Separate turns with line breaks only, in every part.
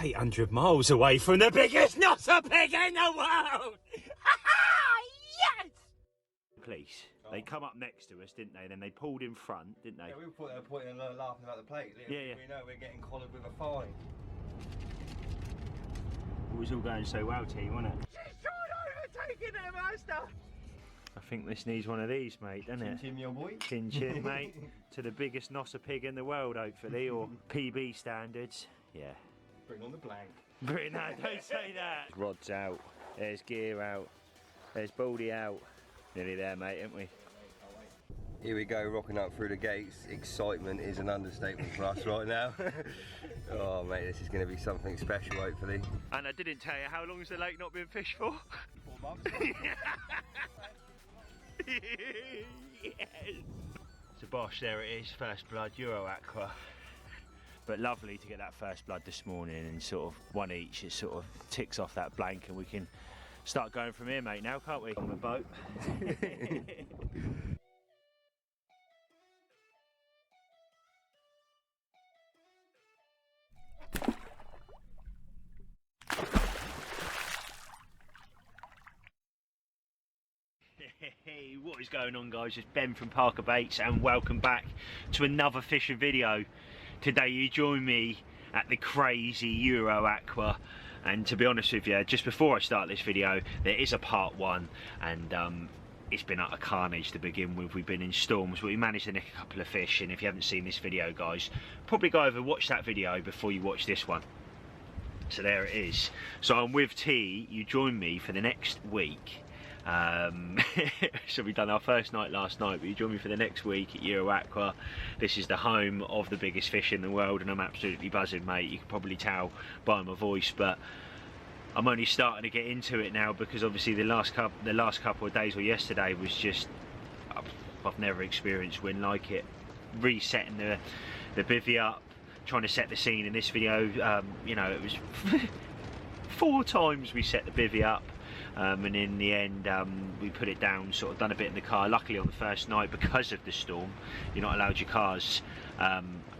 800 miles away from the biggest nossapig in the world! Yes!
Police. They come up next to us, didn't they? Then they pulled in front, didn't they?
Yeah, we thought they were pointing and laughing about the plate.
Yeah.
We know we're getting collared with a fine.
It was all going so well, team, wasn't it?
She's trying overtaking their master!
I think this needs one of these, mate, doesn't it?
Chin chin, your boy.
Chin chin, mate. To the biggest nossapig in the world, hopefully, or PB standards. Yeah.
Bring on the blank.
But no, don't say that. Rod's out. There's gear out. There's Baldy out. Nearly there, mate, aren't we?
Here we go, rocking up through the gates. Excitement is an understatement for us right now. Oh mate, this is going to be something special, hopefully.
And I didn't tell you, how long has the lake not been fished for?
4 months.
Yes. So Bosh, there it is, first blood, Euro Aqua. But lovely to get that first blood this morning, and sort of one each, it sort of ticks off that blank, and we can start going from here, mate, now, can't we? On the boat. Hey, what is going on, guys? It's Ben from ParkerBaits, and welcome back to another fishing video. Today you join me at the crazy Euro Aqua, and to be honest with you, just before I start this video, there is a part one, and it's been utter carnage to begin with. We've been in storms, but we managed to nick a couple of fish, and if you haven't seen this video, guys, probably go over and watch that video before you watch this one. So there it is. So I'm with T. You join me for the next week. So we've done our first night last night, but you join me for the next week at Euro Aqua. This is the home of the biggest fish in the world, and I'm absolutely buzzing, mate. You can probably tell by my voice, but I'm only starting to get into it now, because obviously the last couple of days, or yesterday, was just, I've never experienced wind like it. Resetting the bivvy up, trying to set the scene in this video. You know, it was 4 times we set the bivvy up. And in the end, we put it down, sort of done a bit in the car. Luckily on the first night, because of the storm, you're not allowed your cars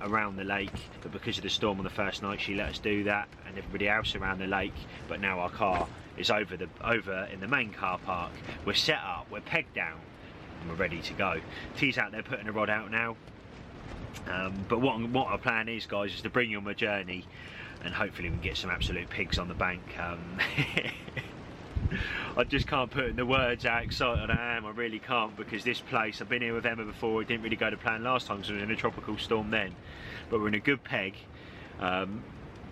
around the lake, but because of the storm on the first night, she let us do that, and everybody else around the lake. But now our car is over in the main car park. We're set up, we're pegged down, and we're ready to go. T's out there putting the rod out now. But what our plan is, guys, is to bring you on my journey, and hopefully we can get some absolute pigs on the bank. I just can't put in the words how excited I am. I really can't, because this place, I've been here with Emma before. It didn't really go to plan last time because we were in a tropical storm then, but we're in a good peg.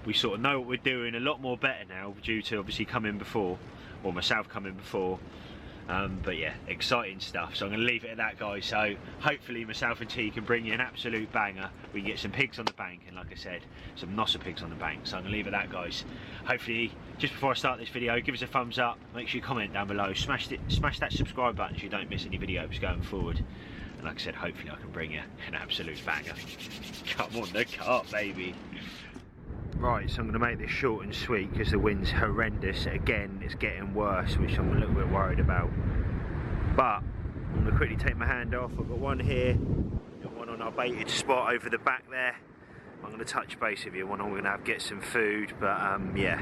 We sort of know what we're doing a lot more better now, due to obviously coming before, or myself coming before. But yeah, exciting stuff. So I'm going to leave it at that, guys. So hopefully myself and T can bring you an absolute banger. We can get some pigs on the bank, and like I said, some nossapigs on the bank. So I'm going to leave it at that, guys. Hopefully, just before I start this video, give us a thumbs up, make sure you comment down below, smash that subscribe button so you don't miss any videos going forward. And like I said, hopefully I can bring you an absolute banger. Come on the carp, baby. Right, so I'm going to make this short and sweet because the wind's horrendous. Again, it's getting worse, which I'm a little bit worried about. But I'm going to quickly take my hand off. I've got one here, got one on our baited spot over the back there. I'm going to touch base with you when I'm going to get some food. But yeah,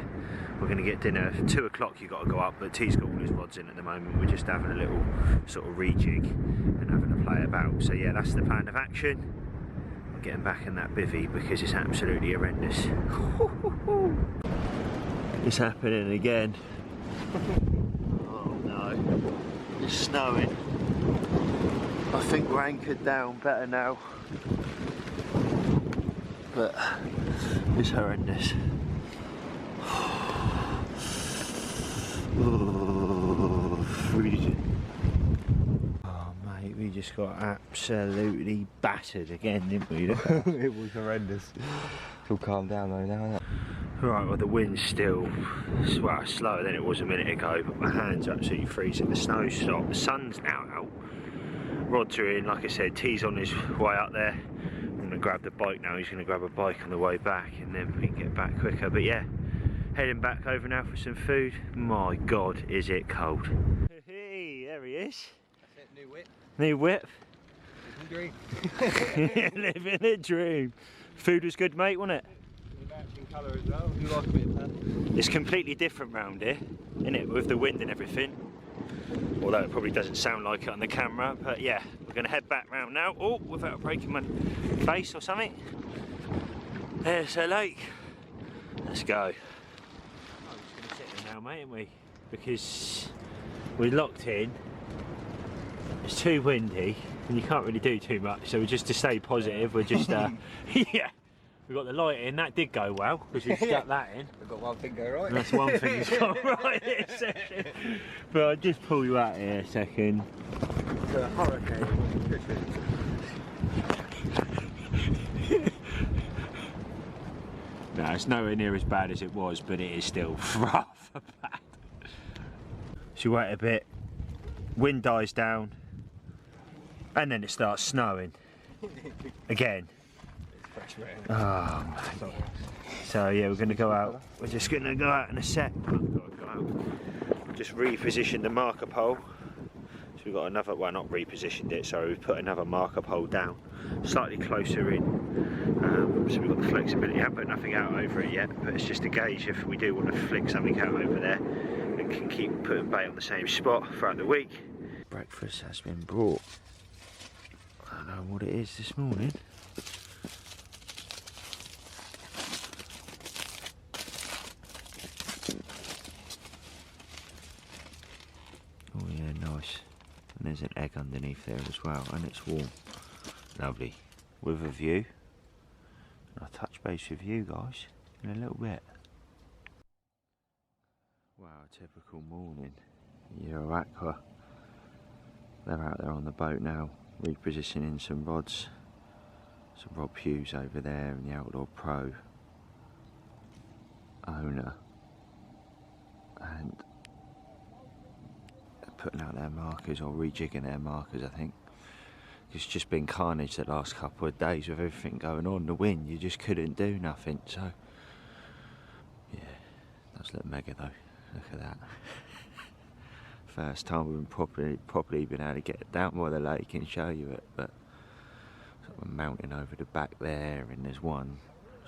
we're going to get dinner. 2 o'clock you've got to go up, but T's got all his rods in at the moment. We're just having a little sort of rejig and having a play about. So yeah, that's the plan of action. Getting back in that bivvy because it's absolutely horrendous. It's happening again. Oh no, it's snowing. I think we're anchored down better now, but it's horrendous. We just got absolutely battered again, didn't we?
It was horrendous. It's all calmed down though now, isn't it?
Right, well the wind's still slower than it was a minute ago, but my hands are absolutely freezing. The snow's stopped, the sun's now out. Rods are in, like I said, T's on his way up there. I'm going to grab the bike now, he's going to grab a bike on the way back, and then we can get back quicker. But yeah, heading back over now for some food. My God, is it cold. Hey, there he is.
That's it, new whip.
New whip.
Living the dream.
Living a dream. Food was good, mate, wasn't it?
colour as well. You like a bit of purple?
It's completely different round here, isn't it? With the wind and everything. Although it probably doesn't sound like it on the camera, but yeah, we're going to head back round now. Oh, without breaking my face or something. There's a lake. Let's go. I'm just going to sit there now, mate, ain't we? Because we're locked in. It's too windy, and you can't really do too much. So we're just to stay positive. We're just, yeah. We got the light in. That did go well because we stuck that in.
We've got one thing go right.
That's one thing that's gone right in a second. But I'll just pull you out here a second.
It's a hurricane.
No, it's nowhere near as bad as it was, but it is still rather bad. So you wait a bit, wind dies down, and then it starts snowing again. Oh man. So yeah, we're going to go out. We're just going to go out in a sec. Just repositioned the marker pole. So we've got another, well, not repositioned it, sorry, we've put another marker pole down, slightly closer in. So we've got the flexibility. I haven't put nothing out over it yet, but it's just a gauge if we do want to flick something out over there and can keep putting bait on the same spot throughout the week. Breakfast has been brought. I don't know what it is this morning. Oh yeah, nice. And there's an egg underneath there as well, and it's warm. Lovely. With a view. I'll touch base with you guys in a little bit. Wow, typical morning. Euro Aqua. They're out there on the boat now, repositioning some rods. Some Rob Hughes over there and the Outlaw Pro owner. And putting out their markers, or rejigging their markers, I think. It's just been carnage the last couple of days with everything going on. The wind, you just couldn't do nothing. So yeah, that's look mega though. Look at that. First time we've been properly been able to get down by the lake and show you it. But sort of a mountain over the back there, and there's one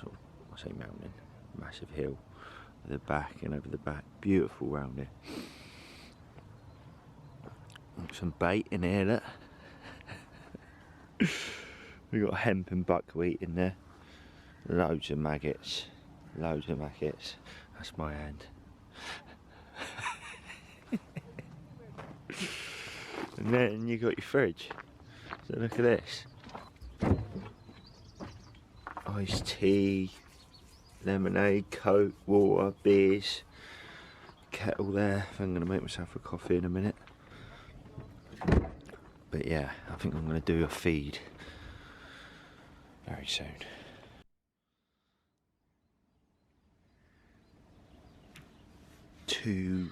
sort of, I say mountain, massive hill at the back and over the back. Beautiful round here. Some bait in here, look. We got hemp and buckwheat in there. Loads of maggots. Loads of maggots. That's my hand. And then you got your fridge. So look at this. Iced tea, lemonade, coke, water, beers, kettle there. I'm going to make myself a coffee in a minute. But yeah, I think I'm going to do a feed very soon. Two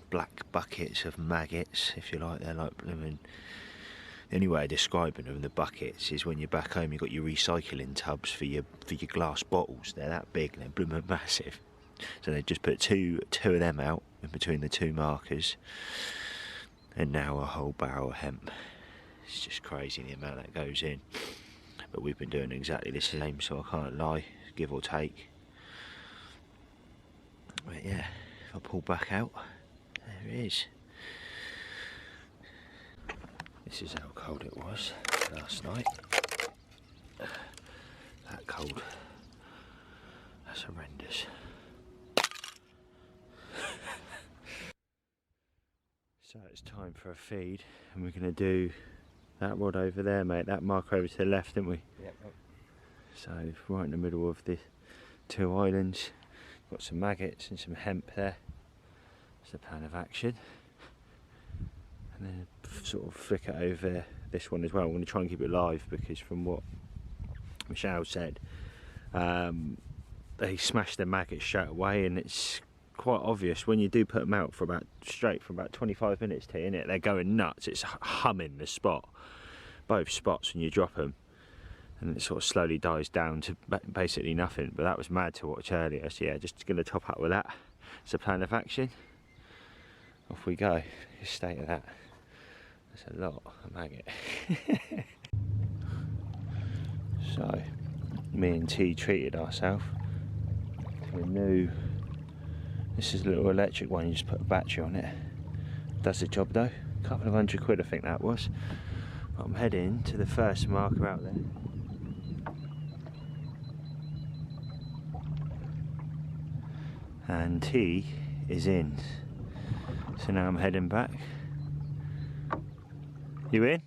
black buckets of maggots, if you like. They're like blooming. The only way of describing them, the buckets, is when you're back home, you've got your recycling tubs for your glass bottles. They're that big, they're blooming massive. So they just put two of them out in between the two markers. And now a whole barrel of hemp. It's just crazy the amount that goes in. But we've been doing exactly the same, so I can't lie, give or take. But yeah, if I pull back out, there it is. This is how cold it was last night. That cold. That's horrendous. So it's time for a feed, and we're going to do that rod over there, mate, that marker over to the left, didn't we?
Yep.
So right in the middle of the two islands, got some maggots and some hemp there. That's the plan of action. And then sort of flick it over this one as well. I'm going to try and keep it live because from what Michelle said, they smashed their maggots straight away, and it's quite obvious when you do put them out for about 25 minutes to in it, they're going nuts. It's humming the spot, both spots when you drop them, and it sort of slowly dies down to basically nothing. But that was mad to watch earlier. So yeah, just going to top up with that. It's a plan of action. Off we go. Just state of that. That's a lot of maggot. So me and T treated ourselves a new, this is a little electric one, you just put a battery on it. Does the job though. A couple of £100 I think that was. I'm heading to the first marker out there. And he is in. So now I'm heading back. You in?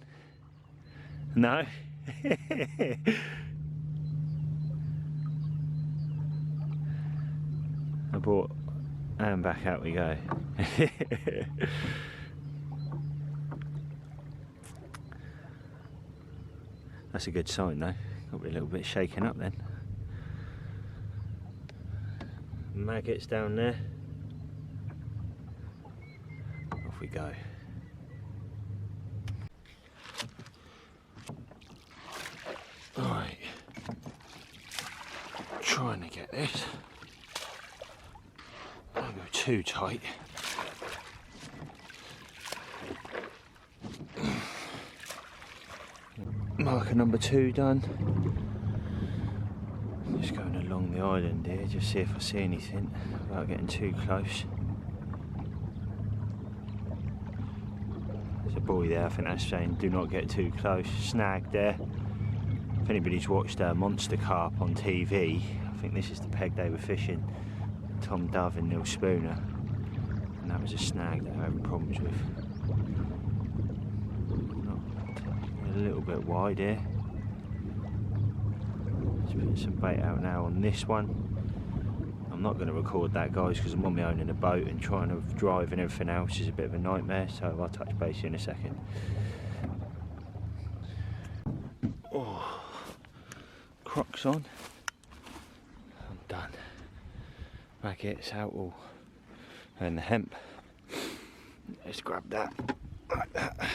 No? I bought, and back out we go. That's a good sign though. Got to be a little bit shaken up then. Maggots down there. Off we go. Alright. Trying to get this. Don't go too tight. Marker number 2 done. Just going along the island here, just see if I see anything without getting too close. There's a buoy there, I think that's saying do not get too close. Snag there. If anybody's watched Monster Carp on TV, I think this is the peg they were fishing. Tom Dove and Neil Spooner. And that was a snag that I had problems with. A little bit wide here. Let's put some bait out now on this one. I'm not going to record that, guys, because I'm on my own in a boat and trying to drive and everything else is a bit of a nightmare, so I'll touch base in a second. Oh, Crocs on. I'm done. Maggots out all. And the hemp. Let's grab that like that.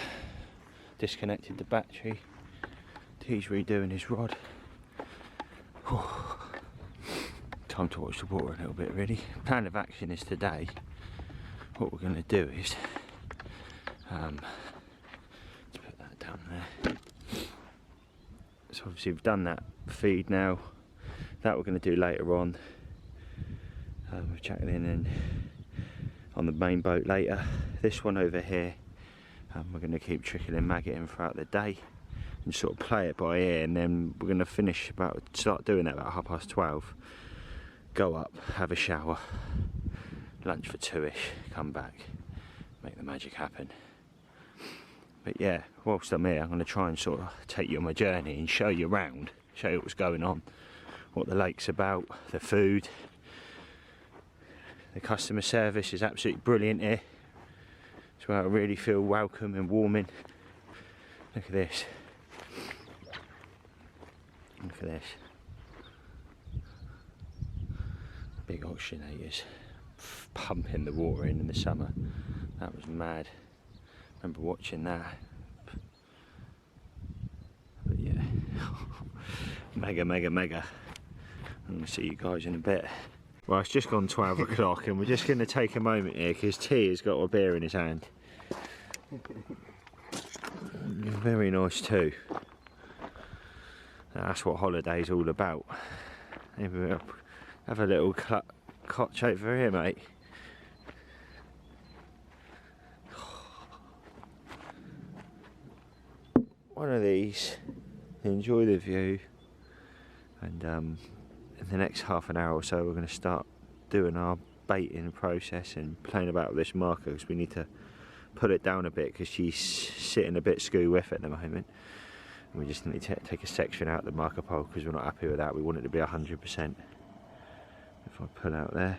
Disconnected the battery. He's redoing his rod. Whew. Time to watch the water a little bit really. Plan of action is today, what we're going to do is let's put that down there. So obviously we've done that feed now. That we're going to do later on. We're checking in on the main boat later. This one over here, we're going to keep trickling maggot in throughout the day and sort of play it by ear, and then we're going to start doing that about 12:30. Go up, have a shower, lunch for 2ish, come back, make the magic happen. But yeah, whilst I'm here, I'm going to try and sort of take you on my journey and show you around, show you what's going on, what the lake's about, the food. The customer service is absolutely brilliant here. It's where I really feel welcome and warming. Look at this. Look at this. Big oxygenators pumping the water in the summer. That was mad. Remember watching that. But yeah, mega. I'm going to see you guys in a bit. Well, it's just gone 12 o'clock and we're just going to take a moment here because T has got a beer in his hand. Very nice too. That's what holiday's all about. Have a little cotch over here, mate. One of these, enjoy the view, and in the next half an hour or so we're going to start doing our baiting process and playing about with this marker because we need to put it down a bit because she's sitting a bit skew with at the moment. And we just need to take a section out of the marker pole because we're not happy with that. We want it to be 100%. If I pull out there,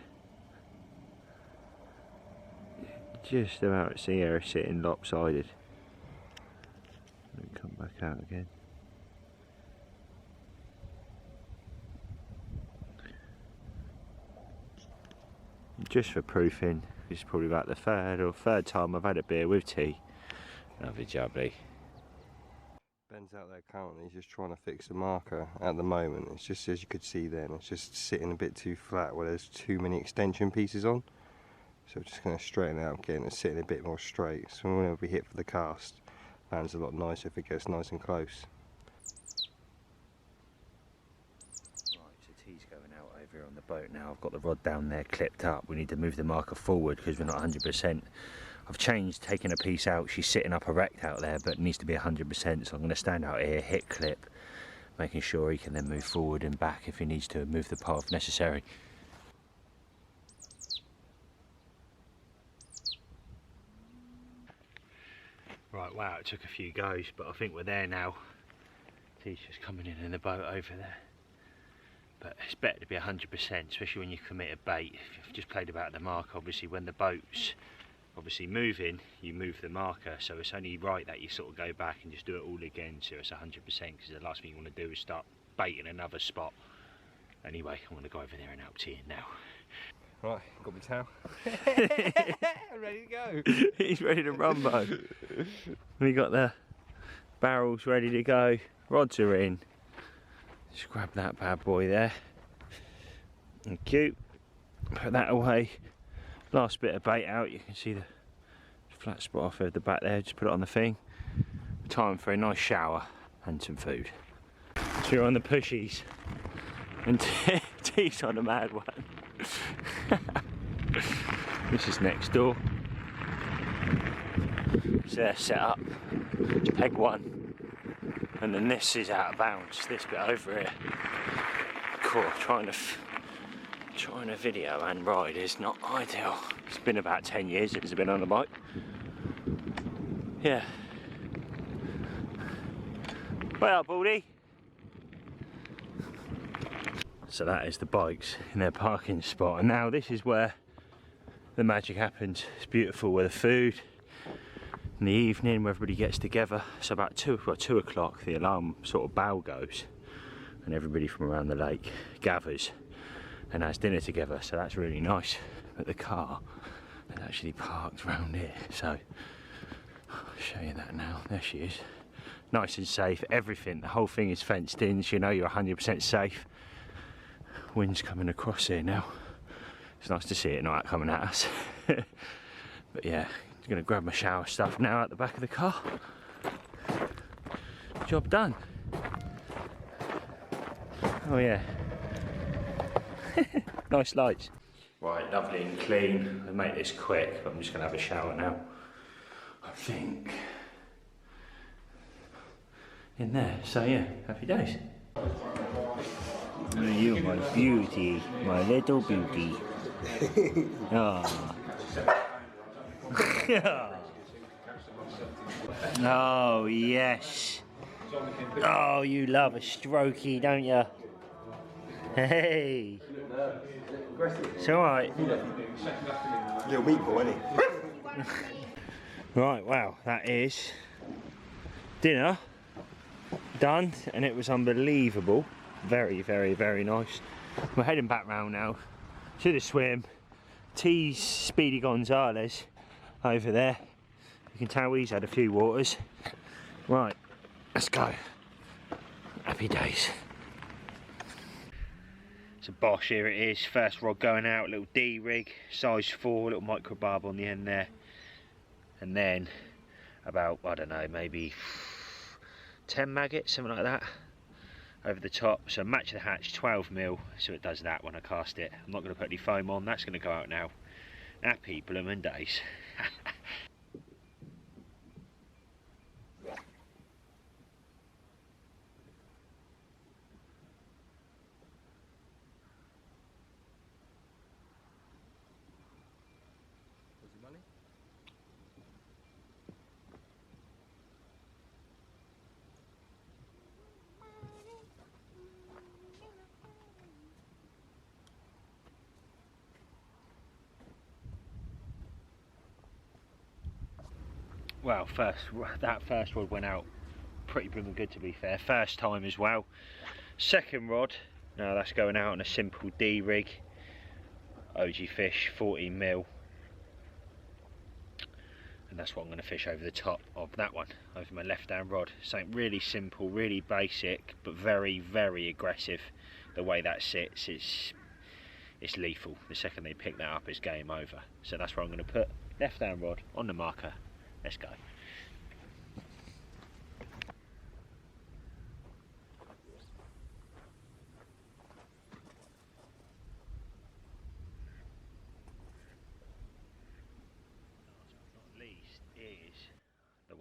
just about see her sitting lopsided. And come back out again. Just for proofing, this is probably about the third time I've had a beer with tea. Lovely jubbly.
Ben's out there currently, he's just trying to fix the marker at the moment. It's just, as you could see then, it's just sitting a bit too flat where there's too many extension pieces on. So we're just going to straighten it out again and sitting a bit more straight. So when we hit for the cast, lands a lot nicer if it gets nice and close.
Right, so T's going out over here on the boat now. I've got the rod down there clipped up. We need to move the marker forward because we're not 100%. I've changed, taken a piece out. She's sitting up erect out there, but it needs to be 100%. So I'm going to stand out here, hit clip, making sure he can then move forward and back if he needs to, move the path if necessary. Right, wow, it took a few goes, but I think we're there now. He's just coming in the boat over there. But it's better to be 100%, especially when you commit a bait. If you've just played about the marker, obviously when the boat's obviously moving, you move the marker, so it's only right that you sort of go back and just do it all again so it's 100%, because the last thing you want to do is start baiting another spot. Anyway, I'm going to go over there and help T in now.
Right, got my towel. I'm ready to go.
He's ready to run, Bo. We got the barrels ready to go, rods are in. Just grab that bad boy there. Thank you. Put that away. Last bit of bait out, you can see the flat spot off of the back there, just put it on the thing. Time for a nice shower and some food. So you're on the pushies and T's on a mad one. This is next door. So they're set up, peg one, and then this is out of bounds, this bit over here. Cool, trying to video and ride is not ideal. It's been about 10 years since I've been on a bike. Yeah. Well, Baldy. So that is the bikes in their parking spot, and now this is where the magic happens. It's beautiful with the food in the evening where everybody gets together. So about 2 o'clock the alarm sort of bell goes and everybody from around the lake gathers and has dinner together, so that's really nice. But the car is actually parked around here, so I'll show you that now. There she is, nice and safe. Everything, the whole thing is fenced in, so you know you're 100% safe. Wind's coming across here now. It's nice to see it at night coming at us. But yeah, I'm gonna grab my shower stuff now at the back of the car. Job done. Oh yeah. Nice lights. Right, lovely and clean. I'll make this quick, but I'm just gonna have a shower now. I think. In there, so yeah, happy days. Oh, you, my beauty, my little beauty. Oh. Oh, yes. Oh, you love a strokey, don't you? Hey. It's alright.
Little meatball, isn't he?
Right, wow, that is dinner done, and it was unbelievable. Very, very, very nice. We're heading back round now to the swim. T's Speedy Gonzales over there. You can tell he's had a few waters. Right, let's go. Happy days. So Bosch, here it is. First rod going out, little D rig, size 4, little micro barb on the end there. And then about, I don't know, maybe 10 maggots, something like that, over the top. So match the hatch, 12mm, so it does that when I cast it. I'm not going to put any foam on, that's going to go out now. Happy bloomin' days. Well, that first rod went out pretty blooming good, to be fair. First time as well. Second rod, now that's going out on a simple D rig, OG fish, 14mm, and that's what I'm going to fish over the top of that one, over my left hand rod. Something really simple, really basic, but very, very aggressive. The way that sits, it's lethal. The second they pick that up, it's game over. So that's where I'm going to put left hand rod on the marker. Let's go.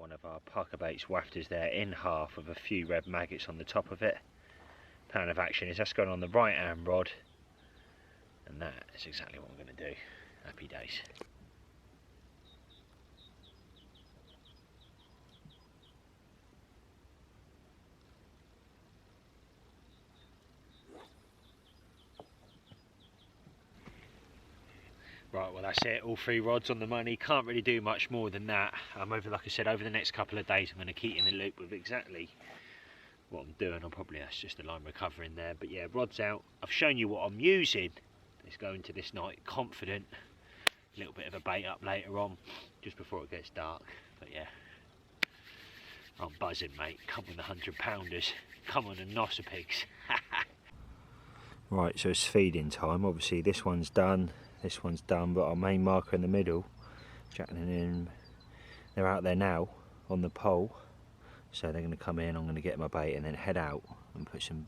one of our ParkerBaits wafters there in half with a few red maggots on the top of it. Plan of action is that's going on the right hand rod, and that is exactly what I'm going to do. Happy days. Right, well that's it, all 3 rods on the money. Can't really do much more than that. Like I said, over the next couple of days I'm going to keep in the loop with exactly what I'm doing. That's just the line recovering there. But yeah, rod's out. I've shown you what I'm using. Let's go into this night confident. A little bit of a bait up later on, just before it gets dark. But yeah, I'm buzzing, mate. Come on the 100-pounders. Come on the nossapigs. Right, so it's feeding time. Obviously this one's done. This one's done, but our main marker in the middle, Jack and him, they're out there now on the pole. So they're going to come in, I'm going to get my bait and then head out and put some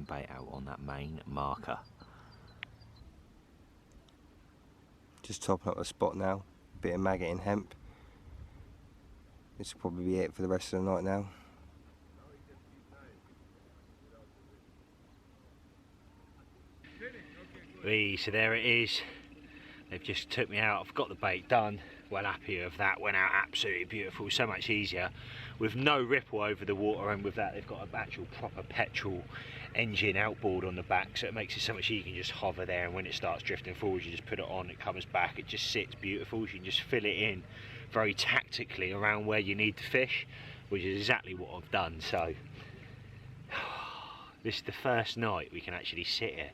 bait out on that main marker.
Just topping up the spot now, bit of maggot and hemp. This will probably be it for the rest of the night now.
So there it is. They've just took me out. I've got the bait done. Well happy with that. Went out absolutely beautiful. So much easier with no ripple over the water, and with that they've got an actual proper petrol engine outboard on the back, so it makes it so much easier. You can just hover there, and when it starts drifting forward you just put it on, it comes back, it just sits beautiful. You can just fill it in very tactically around where you need to fish, which is exactly what I've done. So this is the first night we can actually sit here.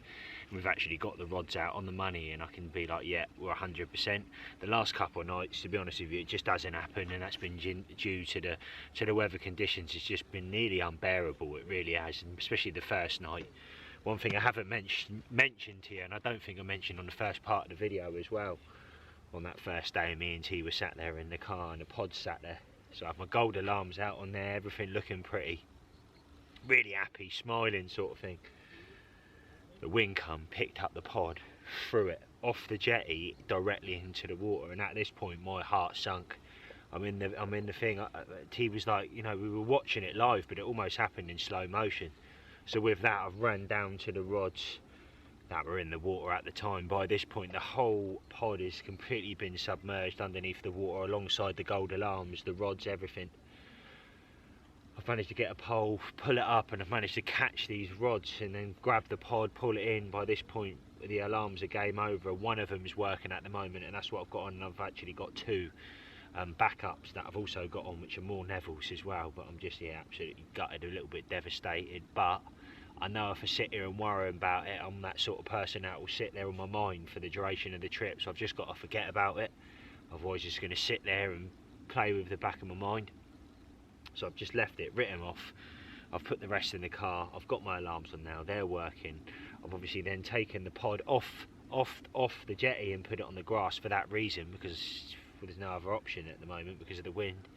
We've actually got the rods out on the money, and I can be like, yeah, we're 100%. The last couple of nights, to be honest with you, it just doesn't happen, and that's been due to the weather conditions. It's just been nearly unbearable. It really has, and especially the first night. One thing I haven't mentioned here, and I don't think I mentioned on the first part of the video as well, on that first day me and T were sat there in the car and the pod sat there. So I have my gold alarms out on there, everything looking pretty. Really happy, smiling sort of thing. The wind come, picked up the pod, threw it off the jetty directly into the water, and at this point my heart sunk. I'm in the thing. T was like, you know, we were watching it live, but it almost happened in slow motion. So with that, I've ran down to the rods that were in the water at the time. By this point, the whole pod has completely been submerged underneath the water, alongside the gold alarms, the rods, everything. I've managed to get a pole, pull it up, and I've managed to catch these rods and then grab the pod, pull it in. By this point, the alarms are game over. One of them is working at the moment, and that's what I've got on. And I've actually got 2 backups that I've also got on, which are more Neville's as well. But I'm just, yeah, absolutely gutted, a little bit devastated. But I know if I sit here and worry about it, I'm that sort of person that will sit there on my mind for the duration of the trip. So I've just got to forget about it. Otherwise, just going to sit there and play with the back of my mind. So I've just left it, written off. I've put the rest in the car. I've got my alarms on now, they're working. I've obviously then taken the pod off the jetty and put it on the grass for that reason, because there's no other option at the moment because of the wind.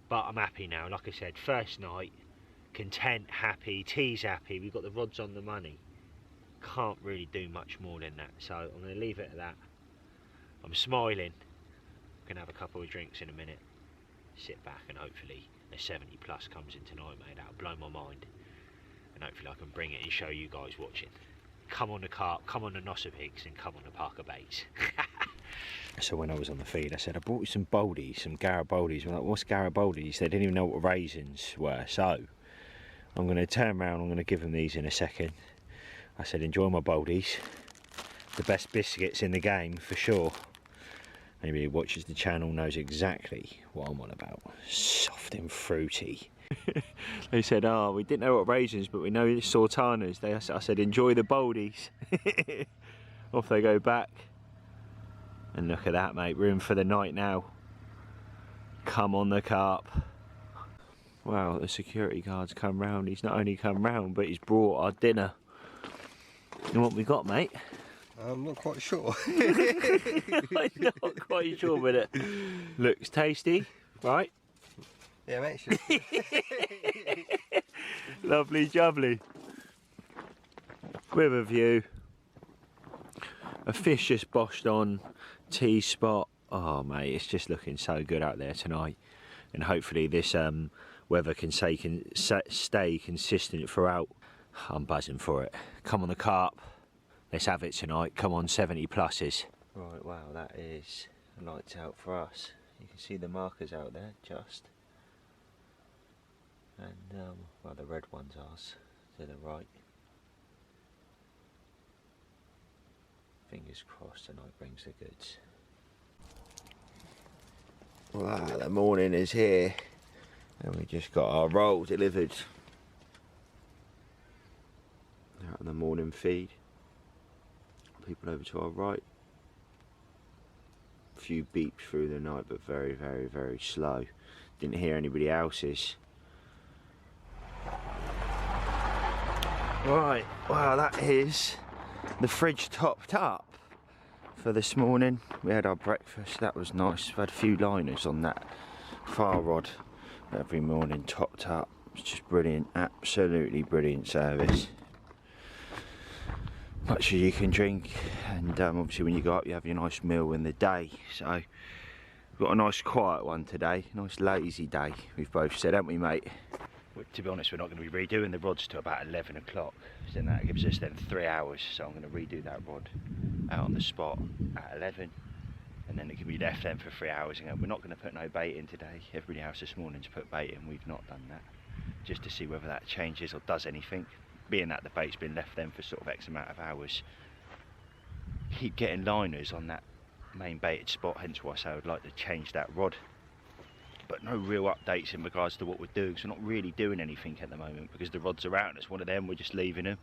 But I'm happy now. Like I said, first night, content, happy, T's happy, we've got the rods on the money. Can't really do much more than that, so I'm going to leave it at that. I'm smiling. I'm going to have a couple of drinks in a minute, sit back, and hopefully a 70 plus comes in tonight, mate. That'll blow my mind, and hopefully I can bring it and show you guys watching. Come on the Carp, come on the nossapigs, and come on the ParkerBaits. So when I was on the feed, I said I brought you some boldies, some Garibaldi's. I'm like, what's Garibaldi's? They didn't even know what raisins were. So I'm going to turn around, I'm going to give them these in a second. I said, enjoy my boldies, the best biscuits in the game for sure. Anybody who watches the channel knows exactly what I'm on about. Soft and fruity. They said, oh, we didn't know what raisins, but we know it's sultanas. I said, enjoy the boldies. Off they go back. And look at that, mate. We're in for the night now. Come on the Carp. Wow, the security guard's come round. He's not only come round, but he's brought our dinner. And what we got, mate?
I'm not quite sure.
I'm not quite sure, but it looks tasty, right?
Yeah, mate. Sure.
Lovely jubbly. With a view. A fish just boshed on T spot. Oh, mate, it's just looking so good out there tonight. and hopefully this weather can stay consistent throughout. I'm buzzing for it. Come on the carp, let's have it tonight. Come on, 70 pluses. Right, wow, that is lights out for us. You can see the markers out there just, and well, the red ones are to the right. Fingers crossed tonight brings the goods. Wow, the morning is here and we just got our roll delivered. Out on the morning feed. People over to our right. A few beeps through the night, but very, very, very slow. Didn't hear anybody else's. Right, wow, that is the fridge topped up for this morning. We had our breakfast, that was nice. We've had a few liners on that far rod every morning, topped up. It's just brilliant, absolutely brilliant service. Much as you can drink, and obviously when you go up you have your nice meal in the day. So we've got a nice quiet one today, nice lazy day, we've both said, haven't we, mate? Well, to be honest, we're not going to be redoing the rods till about 11 o'clock, so then that gives us then 3 hours. So I'm going to redo that rod out on the spot at 11, and then it can be left then for 3 hours. And we're not going to put no bait in today. Everybody else this morning to put bait in, we've not done that, just to see whether that changes or does anything. Being that the bait's been left then for sort of X amount of hours, keep getting liners on that main baited spot, hence why I say I would like to change that rod. But no real updates in regards to what we're doing, so we're not really doing anything at the moment because the rods are out and it's one of them, we're just leaving them.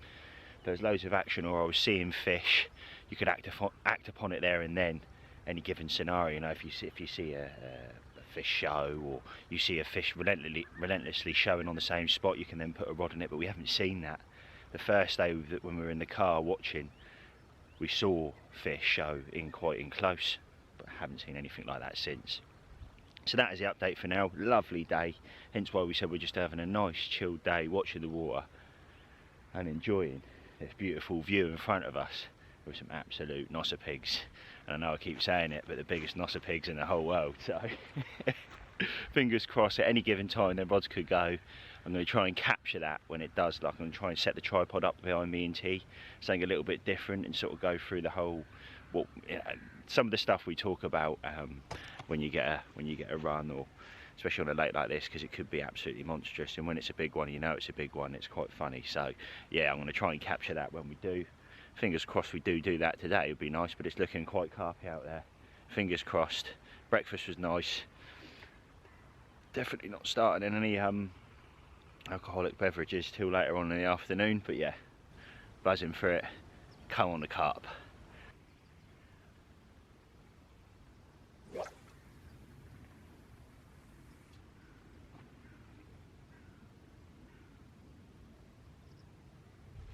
There's loads of action, or I was seeing fish, you could act upon it there and then, any given scenario. You know, if you see a fish show, or you see a fish relentlessly showing on the same spot, you can then put a rod on it, but we haven't seen that. The first day when we were in the car watching, we saw fish show quite in close, but haven't seen anything like that since. So that is the update for now. Lovely day, hence why we said we're just having a nice chilled day, watching the water and enjoying this beautiful view in front of us with some absolute nossapigs. And I know I keep saying it, but the biggest nossapigs in the whole world, so fingers crossed at any given time the rods could go. I'm going to try and capture that when it does. Like, I'm going to try and set the tripod up behind me and T, something a little bit different, and sort of go through the whole, well, you know, some of the stuff we talk about when you get a run, or especially on a lake like this, because it could be absolutely monstrous, and when it's a big one, you know it's a big one, it's quite funny. So yeah, I'm going to try and capture that when we do. Fingers crossed we do that today. It would be nice, but it's looking quite carpy out there. Fingers crossed. Breakfast was nice. Definitely not starting any alcoholic beverages till later on in the afternoon, but yeah, buzzing for it. Come on the carp.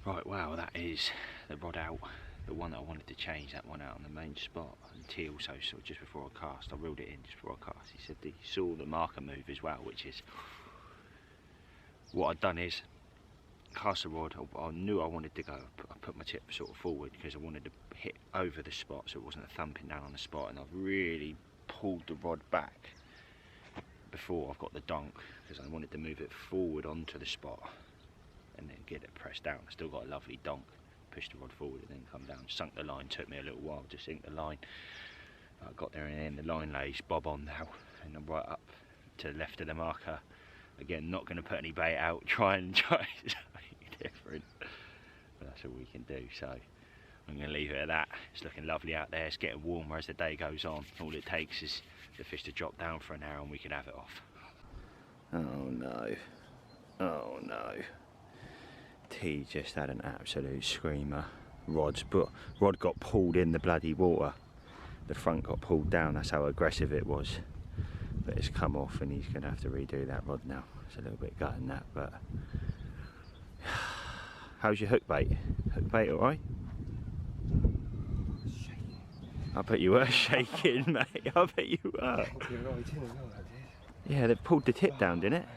Right, wow, that is the rod out, the one that I wanted to change, that one out on the main spot. And T also saw just before I cast, I reeled it in just before I cast, he said he saw the marker move as well, which is, what I'd done is, cast the rod, I knew I wanted to go, I put my tip sort of forward because I wanted to hit over the spot so it wasn't a thumping down on the spot, and I've really pulled the rod back before I've got the donk because I wanted to move it forward onto the spot and then get it pressed down. I still got a lovely donk, pushed the rod forward and then come down, sunk the line, took me a little while to sink the line. I got there and then the line lays bob on now, and I'm right up to the left of the marker. Again, not going to put any bait out, try something different, but that's all we can do. So I'm going to leave it at that. It's looking lovely out there, it's getting warmer as the day goes on. All it takes is the fish to drop down for an hour and we can have it off. Oh no, oh no. T just had an absolute screamer. Rod got pulled in the bloody water. The front got pulled down, that's how aggressive it was. But it's come off and he's going to have to redo that rod now. It's a little bit gutting that, but... How's your hook bait? Hook bait alright? I bet you were shaking, mate. I bet you were. Yeah, they pulled the tip down, didn't it?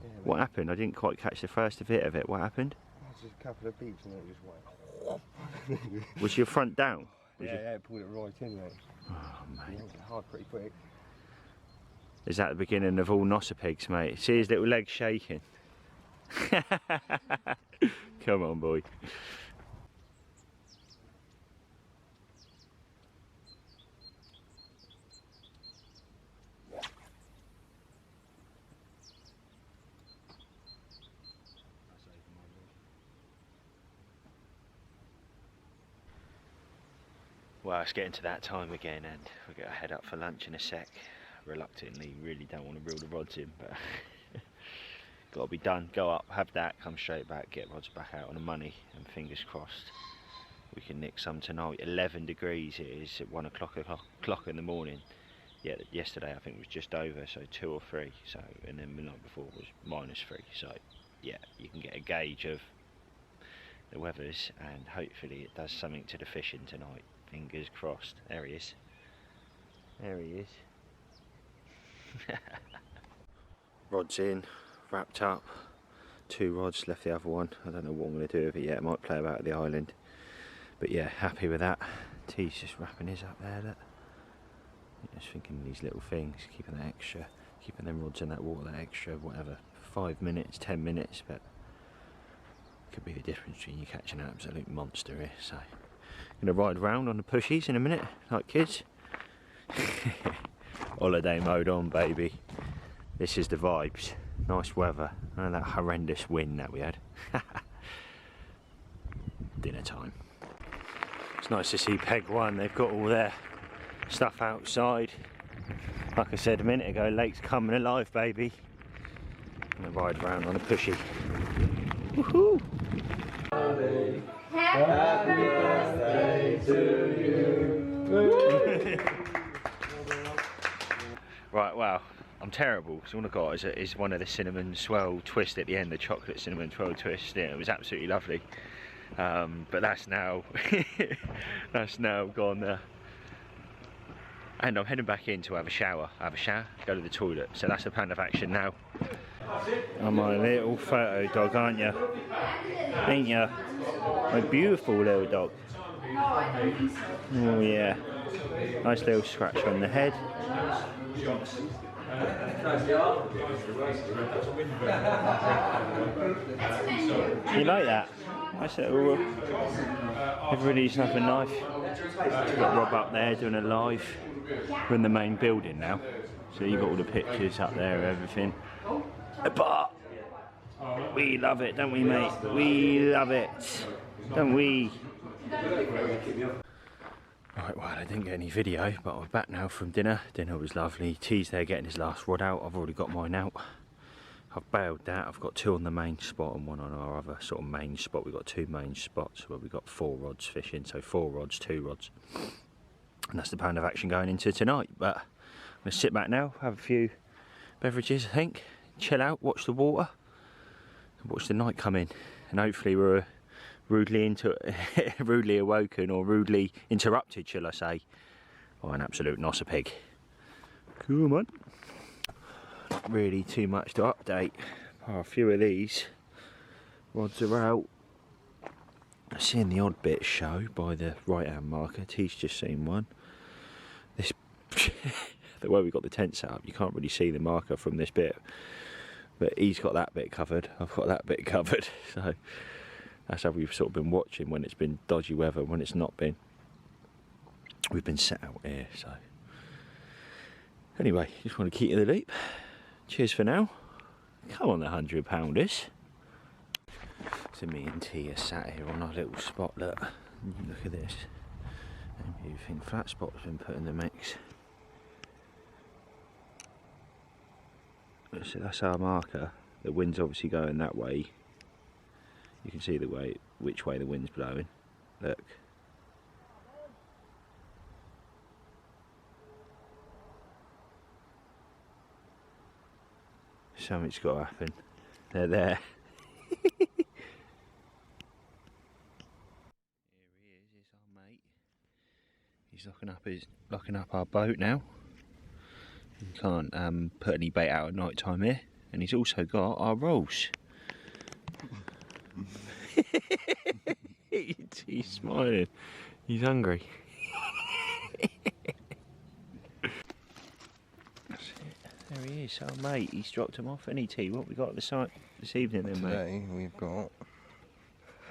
Yeah,
what happened? I didn't quite catch the first bit of it. What happened?
Just a couple of beeps and it just went.
Was your front down?
Yeah, it pulled it right in, mate.
Oh, mate.
It hard pretty quick.
is that the beginning of all nossapigs, mate? See his little legs shaking? Come on, boy. Well, it's getting to that time again, and we're going to head up for lunch in a sec. Reluctantly, really don't want to reel the rods in, but got to be done. Go up, have that, come straight back, get rods back out on the money, and fingers crossed we can nick some tonight. 11 degrees it is at 1 o'clock in the morning. Yeah, yesterday I think it was just over, so 2 or 3. So, and then the night before was -3. So, yeah, you can get a gauge of the weathers, and hopefully it does something to the fishing tonight. Fingers crossed. There he is. There he is. Rods in, wrapped up. 2 rods, left the other one. I don't know what I'm going to do with it yet. I might play about at the island. But yeah, happy with that. T's just wrapping his up there, look. Just thinking these little things, keeping that extra, keeping them rods in that water, that extra, whatever, 5 minutes, 10 minutes, but could be the difference between you catching an absolute monster here. So gonna ride around on the pushies in a minute, like kids. Holiday mode on, baby. This is the vibes. Nice weather, and that horrendous wind that we had. Dinner time. It's nice to see Peg 1. They've got all their stuff outside. Like I said a minute ago, lake's coming alive, baby. Gonna ride around on a pushy. Woohoo! Happy birthday to you. Right, wow, I'm terrible. So all I got is one of the cinnamon swirl twist at the end, the chocolate cinnamon swirl twist. Yeah, it was absolutely lovely. But that's now that's now gone. And I'm heading back in to have a shower, go to the toilet. So that's the plan of action now. I'm my little photo dog, aren't you? Ain't you? My beautiful little dog. Oh yeah. Nice little scratch on the head. You like that? Nice little. Everybody's having a knife. Got Rob up there doing a live. We're in the main building now, so you got all the pictures up there, everything. But we love it, don't we, mate? We love it, don't we? Right, well, I didn't get any video, but we're back now from dinner. Dinner was lovely. T's there getting his last rod out. I've already got mine out. I've bailed that. I've got 2 on the main spot and 1 on our other sort of main spot. We've got 2 main spots where we've got 4 rods fishing, so 4 rods, 2 rods. And that's the plan of action going into tonight. But I'm going to sit back now, have a few beverages, I think, chill out, watch the water, watch the night come in, and hopefully we're rudely awoken, or rudely interrupted, shall I say, by an absolute nossapig. Come on. Not really too much to update. A few of these rods are out. I've seen the odd bit show by the right hand marker. T's just seen one. This the way we got the tent set up, you can't really see the marker from this bit, but he's got that bit covered, I've got that bit covered, so that's how we've sort of been watching when it's been dodgy weather. When it's not been, we've been set out here. So anyway, just want to keep you in the loop. Cheers for now. Come on, the 100-pounders. So me and T are sat here on our little spot. Look at this. Everything flat spot's been put in the mix. So that's our marker. The wind's obviously going that way. You can see which way the wind's blowing. Look. Something's got to happen. They're there. Here he is. Here's our mate. He's locking up our boat now. You can't put any bait out at night time here. And he's also got our rolls. He's smiling. He's hungry. That's it. There he is, oh mate, he's dropped him off. Any tea? What we got this evening then, mate?
Today we've got,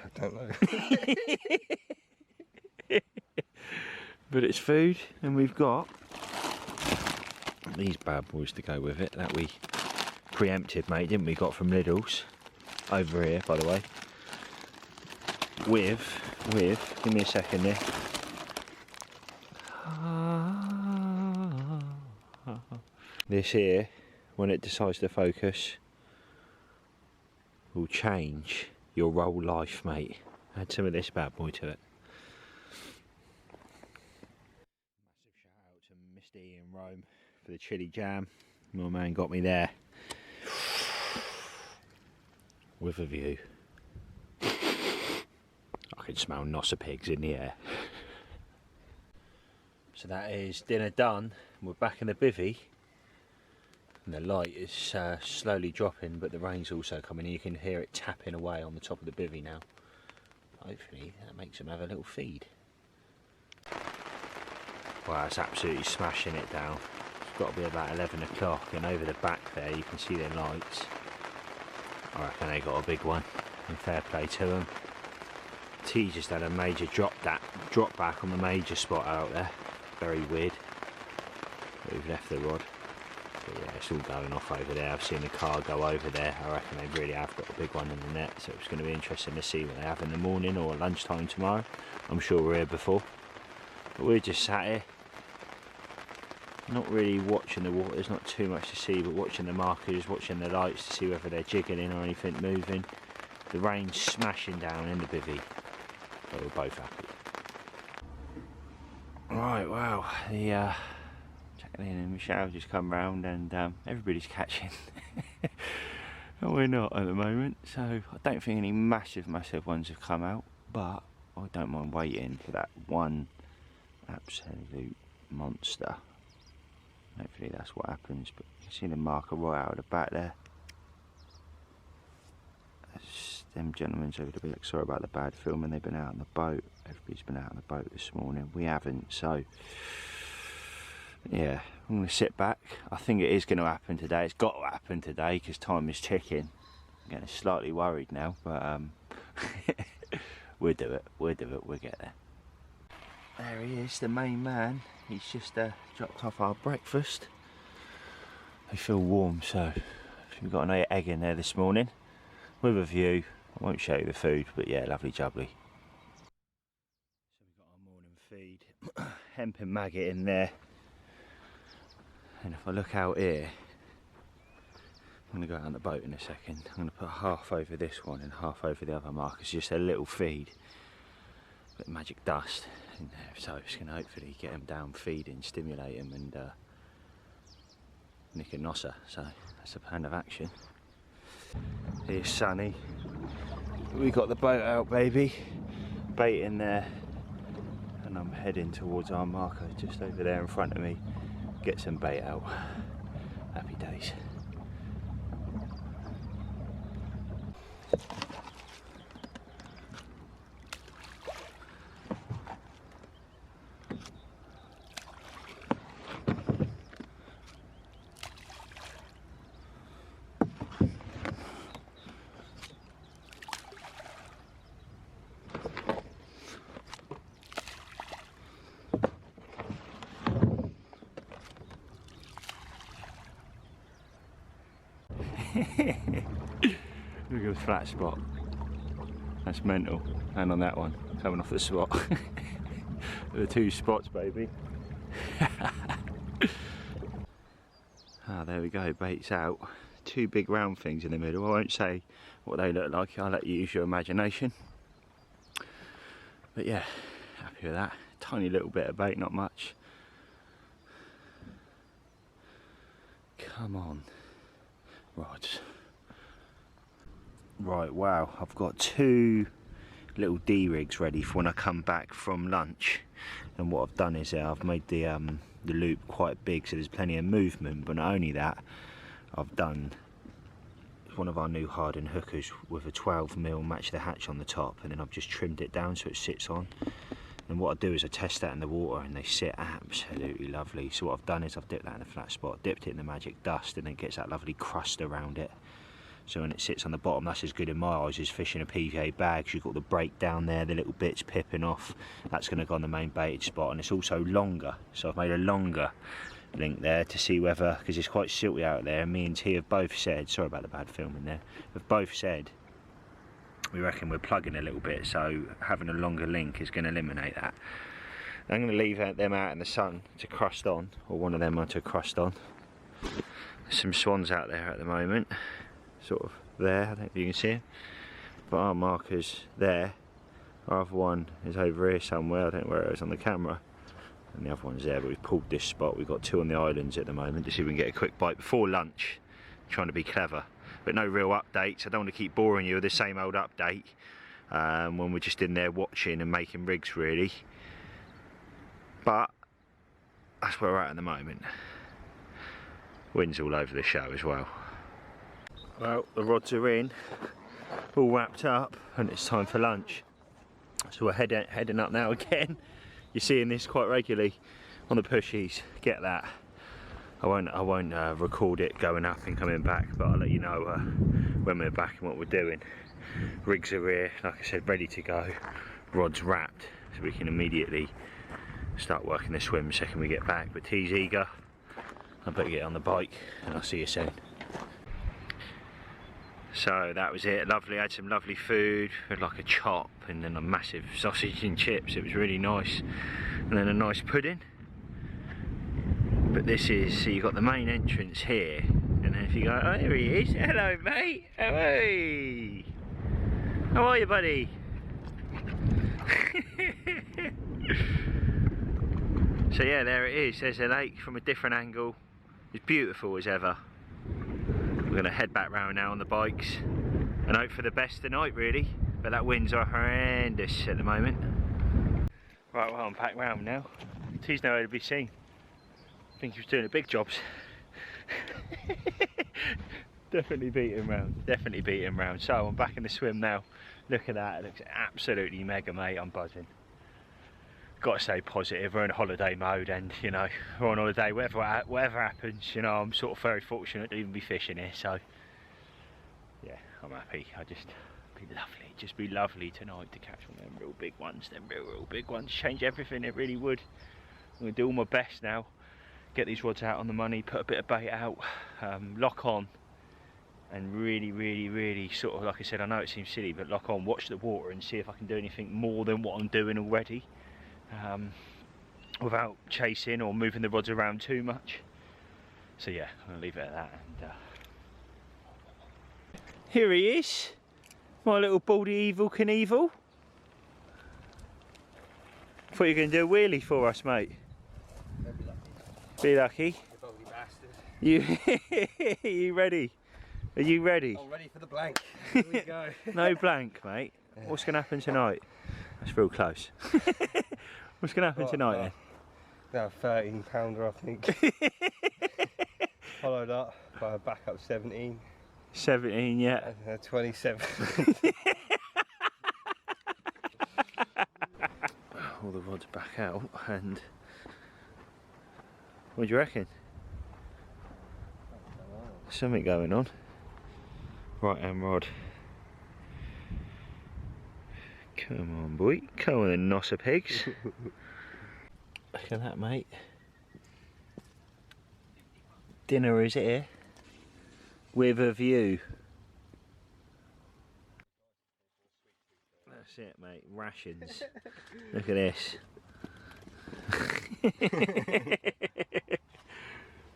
I don't know.
But it's food, and we've got these bad boys to go with it that we preempted, mate, didn't we? Got from Lidl's over here, by the way. With, give me a second there. This here, when it decides to focus, will change your whole life, mate. Add some of this bad boy to it. Massive shout out to Misty in Rome for the chili jam. My man got me there. With a view. I can smell nossapigs in the air. So that is dinner done. We're back in the bivvy. And the light is slowly dropping, but the rain's also coming. You can hear it tapping away on the top of the bivvy now. Hopefully that makes them have a little feed. Wow, it's absolutely smashing it down. It's got to be about 11 o'clock, and over the back there you can see their lights. I reckon they got a big one, and fair play to them. T just had a major drop back on the major spot out there. Very weird. But we've left the rod. But yeah, it's all going off over there. I've seen the car go over there. I reckon they really have got a big one in the net, so it's going to be interesting to see what they have in the morning or lunchtime tomorrow. I'm sure we're here before. But we're just sat here, not really watching the water. There's not too much to see, but watching the markers, watching the lights to see whether they're jiggling or anything moving. The rain's smashing down in the bivvy, but we're both happy. Right, wow, the Jacqueline and Michelle just come round, and everybody's catching. And we're not at the moment, so I don't think any massive ones have come out, but I don't mind waiting for that one absolute monster. Hopefully that's what happens, but you can see the marker right out of the back there. Them gentlemen over to be like, sorry about the bad filming, they've been out on the boat. Everybody's been out on the boat this morning. We haven't, so yeah, I'm going to sit back. I think it is going to happen today. It's got to happen today because time is ticking. I'm getting slightly worried now, but we'll do it, we'll get there. There he is, the main man. He's just dropped off our breakfast. They feel warm, so we've got an egg in there this morning with a view. I won't show you the food, but yeah, lovely jubbly. So we've got our morning feed, hemp and maggot in there. And if I look out here, I'm going to go out on the boat in a second. I'm going to put half over this one and half over the other mark. It's just a little feed, bit of magic dust in there, so it's going to hopefully get them down feeding, stimulate them, and nick a nosser. So that's a plan of action. Here's Sunny. We got the boat out, baby. Bait in there, and I'm heading towards our marker just over there in front of me. Get some bait out. Happy days. Look at the flat spot. That's mental. And on that one, coming off the spot. The two spots, baby. Ah, there we go, bait's out. Two big round things in the middle. I won't say what they look like, I'll let you use your imagination. But yeah, happy with that. Tiny little bit of bait, not much. Come on, rods. Right, wow, I've got two little D-rigs ready for when I come back from lunch. And what I've done is I've made the loop quite big, so there's plenty of movement. But not only that, I've done one of our new hardened hookers with a 12mm match the hatch on the top, and then I've just trimmed it down so it sits on. And what I do is I test that in the water and they sit absolutely lovely. So what I've done is I've dipped that in a flat spot, dipped it in the magic dust, and then it gets that lovely crust around it. So when it sits on the bottom, that's as good in my eyes as fishing a PVA bag. You've got the break down there, the little bits pipping off. That's going to go on the main baited spot, and it's also longer. So I've made a longer link there to see whether, because it's quite silty out there, and me and T have both said, sorry about the bad filming there, have both said we reckon we're plugging a little bit, so having a longer link is going to eliminate that. I'm going to leave them out in the sun to crust on, or one of them to crust on. There's some swans out there at the moment, sort of there, I don't know if you can see them, but our marker's there. Our other one is over here somewhere, I don't know where it is on the camera, and the other one's there, but we've pulled this spot. We've got 2 on the islands at the moment to see if we can get a quick bite before lunch, trying to be clever. But no real updates. I don't want to keep boring you with the same old update when we're just in there watching and making rigs really. But that's where we're at the moment. Wind's all over the show as well. Well, the rods are in, all wrapped up, and it's time for lunch. So we're heading up now again. You're seeing this quite regularly on the pushies. Get that. I won't record it going up and coming back, but I'll let you know when we're back and what we're doing. Rigs are here, like I said, ready to go. Rods wrapped, so we can immediately start working the swim the second we get back. But T's eager. I better get on the bike, and I'll see you soon. So that was it. Lovely. I had some lovely food. We had like a chop and then a massive sausage and chips. It was really nice, and then a nice pudding. But this is, so you've got the main entrance here, and then if you go, oh, here he is, hello mate, hey, how are you buddy? So yeah, there it is, there's a lake from a different angle, it's beautiful as ever. We're going to head back round now on the bikes, and hope for the best tonight really, but that winds are horrendous at the moment. Right, well I'm back round now, T's nowhere to be seen. I think he was doing the big jobs. Definitely beat him round, definitely beat him round. So I'm back in the swim now. Look at that, it looks absolutely mega mate, I'm buzzing. Got to stay positive, we're in holiday mode, and you know, we're on holiday, whatever happens, you know, I'm sort of very fortunate to even be fishing here, so yeah, I'm happy. Just be lovely tonight to catch one of them real big ones, real big ones, change everything, it really would. I'm going to do all my best now. Get these rods out on the money, put a bit of bait out, lock on, and really sort of, like I said, I know it seems silly, but lock on, watch the water and see if I can do anything more than what I'm doing already, without chasing or moving the rods around too much. So yeah, I'm going to leave it at that. And, here he is, my little baldy Evil Knievel. Thought you were going to do a wheelie for us, mate. Be lucky. You you ready? Are you ready?
I'm ready for the blank. Here we go.
No blank, mate. What's going to happen tonight? That's real close. What's going to happen tonight then?
Now 13 pounder I think. Followed up by a backup 17.
17, yeah.
And 27.
All the rods back out, and what do you reckon? Something going on. Right hand rod. Come on boy, come on then nossapigs. Look at that mate. Dinner is here. With a view. That's it mate, rations. Look at this.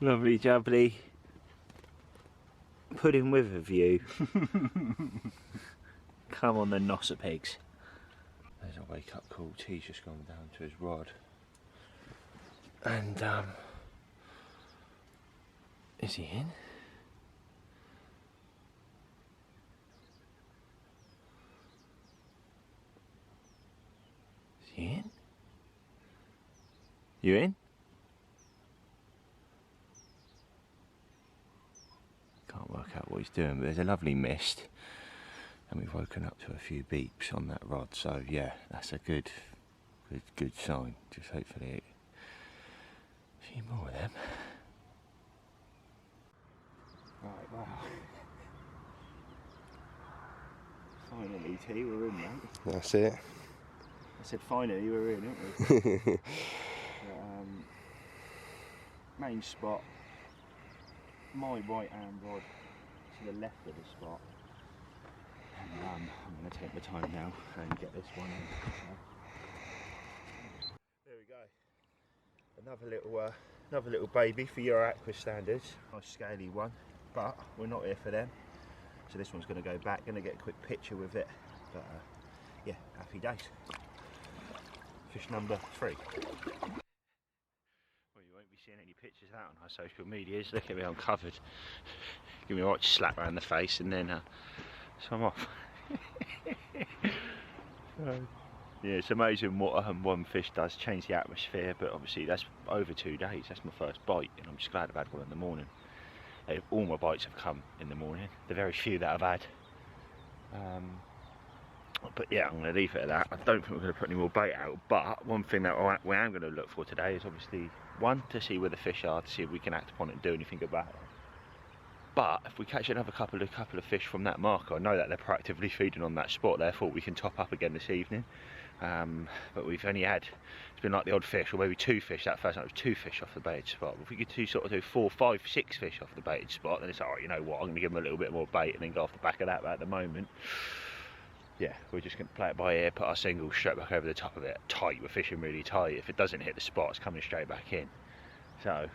Lovely jubbly. Pudding with a view. Come on the nossapigs. There's a wake up call. T's just gone down to his rod. And is he in? Is he in? You in? Can't work out what he's doing, but there's a lovely mist, and we've woken up to a few beeps on that rod. So yeah, that's a good good sign. Just hopefully a few more of them. Right, wow. Finally, T, we're in, mate.
That's it.
I said finally, we're in, aren't we? But, main spot, my right hand rod to the left of the spot. And I'm going to take my time now and get this one in. There we go. Another little baby for Euro Aqua standards. Nice scaly one, but we're not here for them. So this one's going to go back. Going to get a quick picture with it. But yeah, happy days. Fish number 3. Well, you won't be seeing any pictures out on our social medias. Look at me, I'm covered. Give me a right slap around the face and then so I'm off. Yeah, it's amazing what one fish does change the atmosphere, but obviously that's over 2 days. That's my first bite, and I'm just glad I've had one in the morning. All my bites have come in the morning. The very few that I've had. But yeah, I'm going to leave it at that. I don't think we're going to put any more bait out, but one thing that we am going to look for today is obviously, one, to see where the fish are, to see if we can act upon it and do anything about it. But if we catch another couple of fish from that marker, I know that they're proactively feeding on that spot, therefore we can top up again this evening. But we've only had, it's been like the odd fish, or maybe 2 fish. That first night was 2 fish off the baited spot. If we could do 4, 5, 6 fish off the baited spot, then it's like, alright, you know what, I'm going to give them a little bit more bait and then go off the back of that. But at the moment, yeah, we're just going to play it by ear, put our single straight back over the top of it, tight. We're fishing really tight. If it doesn't hit the spot, it's coming straight back in. So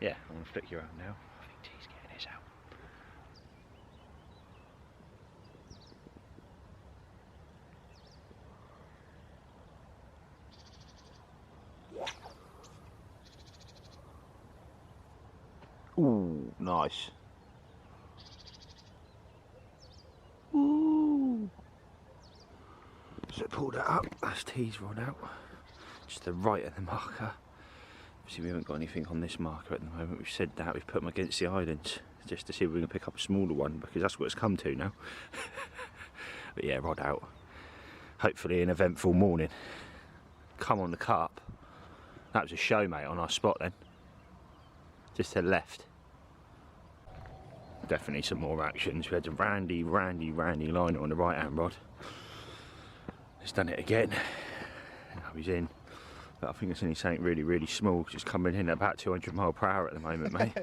yeah, I'm going to flick you around now. I think T's getting his out. Ooh, nice. Ooh. So pull that up, that's T's rod out. Just the right of the marker. Obviously we haven't got anything on this marker at the moment. We've said that, we've put them against the islands just to see if we can pick up a smaller one, because that's what it's come to now. But yeah, rod out. Hopefully an eventful morning. Come on the carp. That was a show, mate, on our spot then. Just to the left. Definitely some more actions. We had a randy liner on the right hand rod. He's done it again. Now he's in. But I think it's only something really small, because it's coming in at about 200 miles per hour at the moment, mate.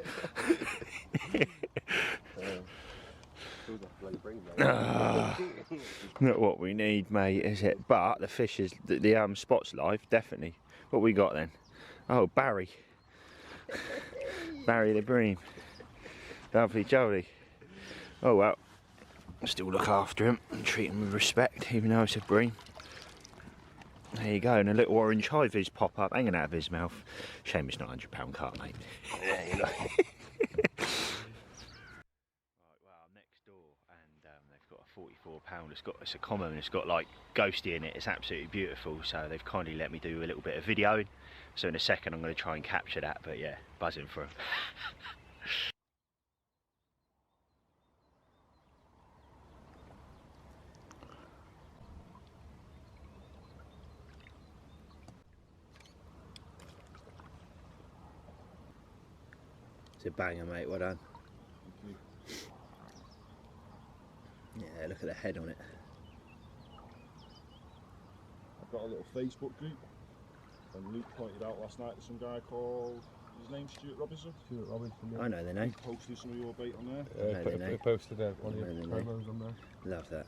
Not what we need, mate, is it? But the fish is, the spot's live, definitely. What we got then? Oh, Barry. Barry the bream. Lovely jolly. Oh well, still look after him and treat him with respect, even though it's a bream. There you go, and a little orange high vis pop up hanging out of his mouth. Shame it's not £100 carp, mate. There you go. Right, well, I'm next door, and they've got a 44 pound. It's a common. It's got like ghosty in it. It's absolutely beautiful. So they've kindly let me do a little bit of videoing. So in a second, I'm going to try and capture that. But yeah, buzzing for him. It's a banger, mate, well done.
Thank you.
Yeah, look at the head on it.
I've got a little Facebook group, and Luke pointed out last night that some guy called, his name's Stuart Robinson.
Stuart Robinson, yeah.
I know the name.
He posted some of your bait on there.
Yeah, he posted one of your promos on there.
Love that.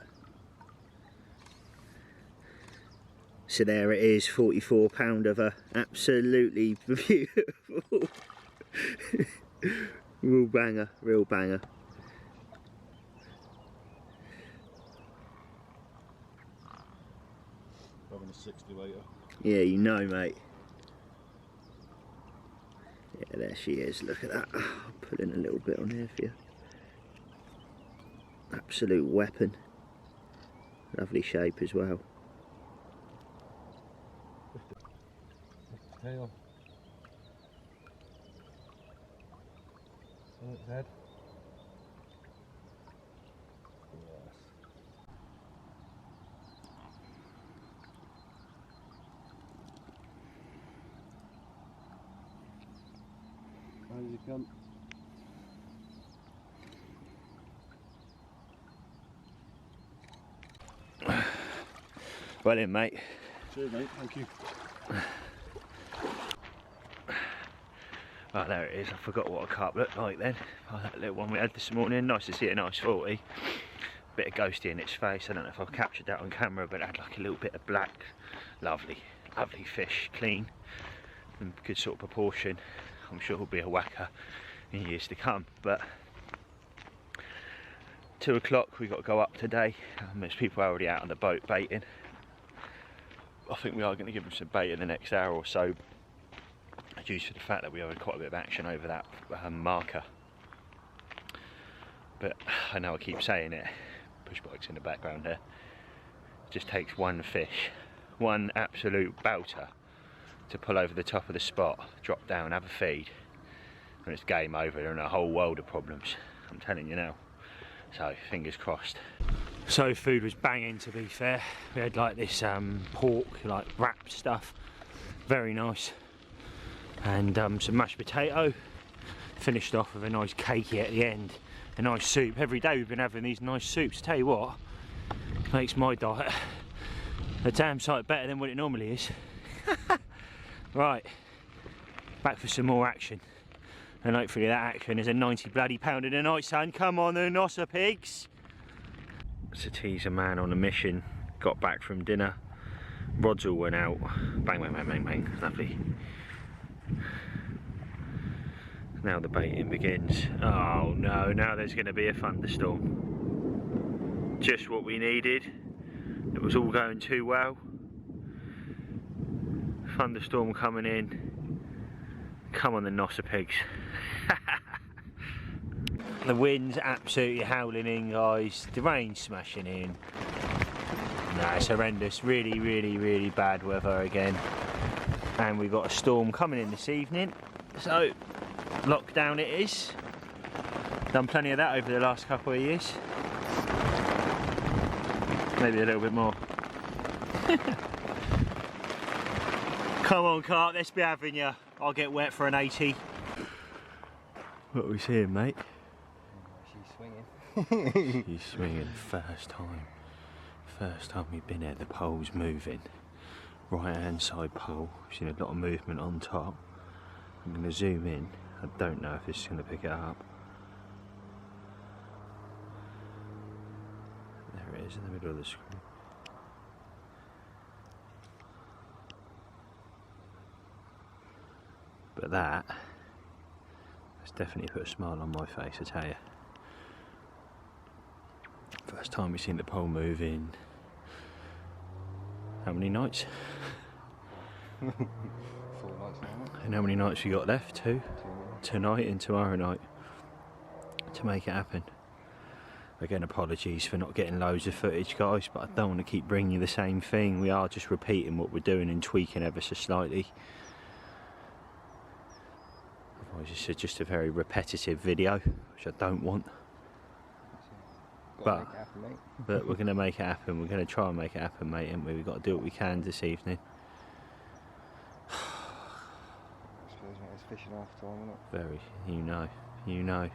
So there it is, 44 pound of a absolutely beautiful real banger, real banger.
Having a 60 later.
Yeah, you know, mate. Yeah, there she is, look at that. I'll put in a little bit on here for you. Absolute weapon. Lovely shape as well.
Tail. On its head. Yes. Crazy cunt.
Well in, mate.
Cheers, mate. Thank you.
Oh, there it is. I forgot what a carp looked like then. Oh, that little one we had this morning. Nice to see it, a nice 40. Bit of ghosty in its face. I don't know if I've captured that on camera, but it had like a little bit of black. Lovely, lovely fish, clean, and good sort of proportion. I'm sure it'll be a whacker in years to come. But 2 o'clock, we've got to go up today. There's people already out on the boat baiting. I think we are going to give them some bait in the next hour or so, due to the fact that we have quite a bit of action over that marker. But I know I keep saying it, push bikes in the background there. It just takes one fish, one absolute belter, to pull over the top of the spot, drop down, have a feed, and it's game over and a whole world of problems. I'm telling you now. So fingers crossed. So food was banging, to be fair. We had like this pork, like wrapped stuff, very nice, and some mashed potato. Finished off with a nice cakey at the end, a nice soup. Every day we've been having these nice soups. Tell you what, makes my diet a damn sight better than what it normally is. Right, back for some more action. And hopefully that action is a 90 bloody pounder tonight, son. Come on, the nossapigs. To tease a man on a mission, got back from dinner, rods all went out, bang, bang, bang, bang, bang, lovely. Now the baiting begins. Oh no, now there's going to be a thunderstorm. Just what we needed. It was all going too well. Thunderstorm coming in. Come on, the nossapigs. The wind's absolutely howling in, guys. The rain's smashing in. Nah, it's horrendous. Really, really, really bad weather again. And we've got a storm coming in this evening. So, lockdown it is. Done plenty of that over the last couple of years. Maybe a little bit more. Come on, Carp, let's be having you. I'll get wet for an 80. What are we seeing, mate?
She's swinging.
She's swinging. First time we've been here, the pole's moving. Right hand side pole. We've seen a lot of movement on top. I'm going to zoom in. I don't know if this is going to pick it up. There it is in the middle of the screen. But that's definitely put a smile on my face, I tell you. First time we've seen the pole move in how many nights?
4 nights now.
And how many nights we got left? 2? Tonight and tomorrow night to make it happen. Again, apologies for not getting loads of footage, guys, but I don't want to keep bringing you the same thing. We are just repeating what we're doing and tweaking ever so slightly. Otherwise it's just a very repetitive video, which I don't want. But we're going to make it happen. We're going to try and make it happen, mate, and we've got to do what we can this evening.
I suppose it's fishing half time, isn't it?
Very, you know.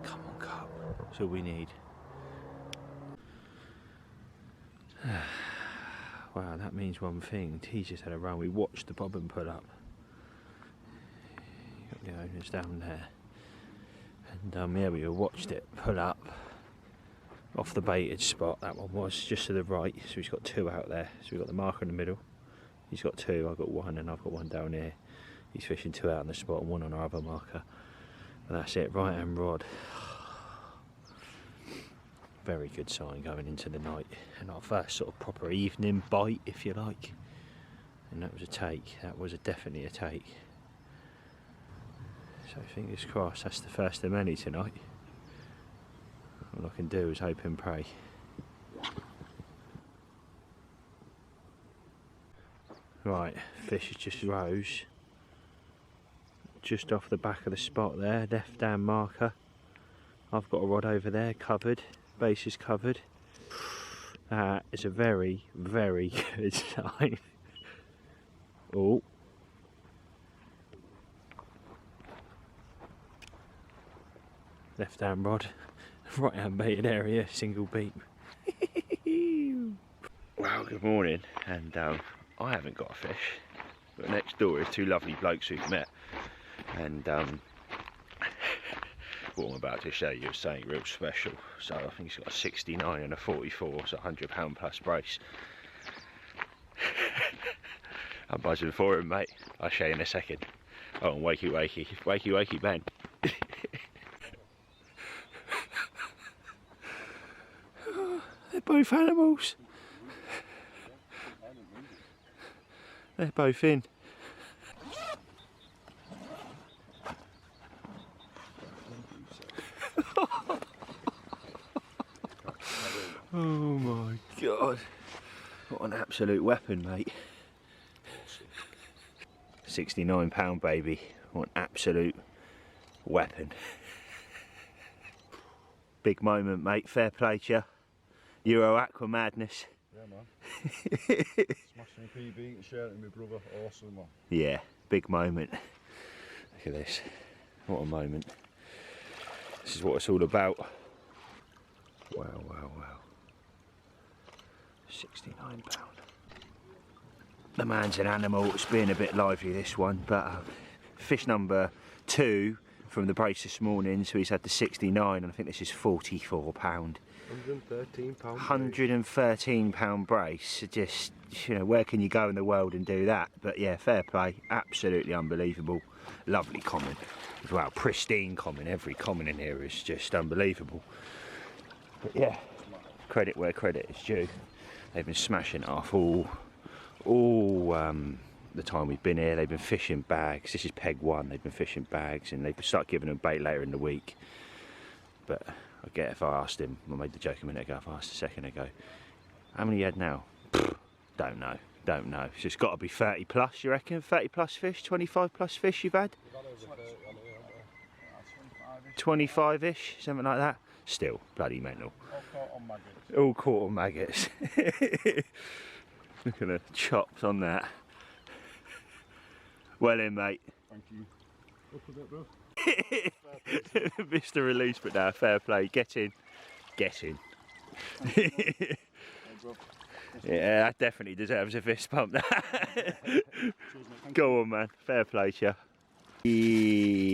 Come on, Carp. That's all we need. Wow, that means one thing. T just had a run. We watched the bobbin pull up. Got the owners down there. And yeah, we watched it pull up off the baited spot. That one was just to the right. So he's got 2 out there. So we've got the marker in the middle. He's got 2. I've got 1, and I've got 1 down here. He's fishing 2 out on the spot and 1 on our other marker. And that's it. Right hand rod. Very good sign going into the night, and our first sort of proper evening bite, if you like. And that was a take. That was definitely a take. So fingers crossed, that's the first of many tonight. All I can do is hope and pray. Right, fish has just rose. Just off the back of the spot there, left hand marker. I've got a rod over there covered. Base is covered. It's a very, very good sign. Oh, left hand rod, right hand baited area, single beep. Well, good morning, and I haven't got a fish, but next door is two lovely blokes we've met, and what I'm about to show you is something real special. So I think he's got a 69 and a 44, so £100 plus brace. I'm buzzing for him, mate. I'll show you in a second. Oh, and wakey wakey, wakey wakey, Ben. They're both animals. They're both in. Oh my god. What an absolute weapon, mate. £69 baby. What an absolute weapon. Big moment, mate. Fair play to you. Euro Aqua madness.
Yeah, man. Smashing a PB and sharing it with my brother. Awesome, man.
Yeah, big moment. Look at this. What a moment. This is what it's all about. Wow, wow, wow. £69. The man's an animal. It's been a bit lively, this one, but fish number 2 from the brace this morning, so he's had the 69, and I think this is £44. £113 brace. Just, you know, where can you go in the world and do that? But yeah, fair play. Absolutely unbelievable. Lovely common as well. Pristine common. Every common in here is just unbelievable. But yeah, credit where credit is due. They've been smashing it off all the time we've been here. They've been fishing bags. This is peg 1. They've been fishing bags, and they've started giving them bait later in the week. But I get, if I asked him, I made the joke a minute ago, if I asked a second ago, how many you had now? Don't know. So it's got to be 30 plus, you reckon? 30 plus fish, 25 plus fish you've had? 25-ish, something like that. Still bloody mental. All caught on maggots. Look at the chops on that. Well in, mate.
Thank you. Look at that, bro.
Missed the release, but now fair play. Get in. Yeah, that definitely deserves a fist pump. Go on, man. Fair play to you.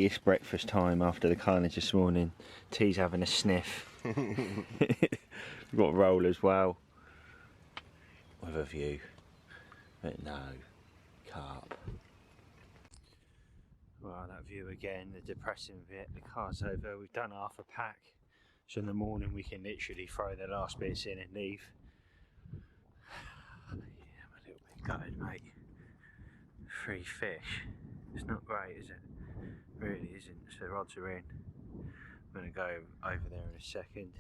It's breakfast time after the carnage this morning. T's having a sniff. We've got a roll as well. With a view. But no. Carp. Well, that view again, the depressing bit. The car's over. We've done half a pack. So in the morning we can literally throw the last bits in and leave. Yeah, I'm a little bit gutted, mate. 3 fish. It's not great, is it? Really isn't. So the rods are in. I'm going to go over there in a second.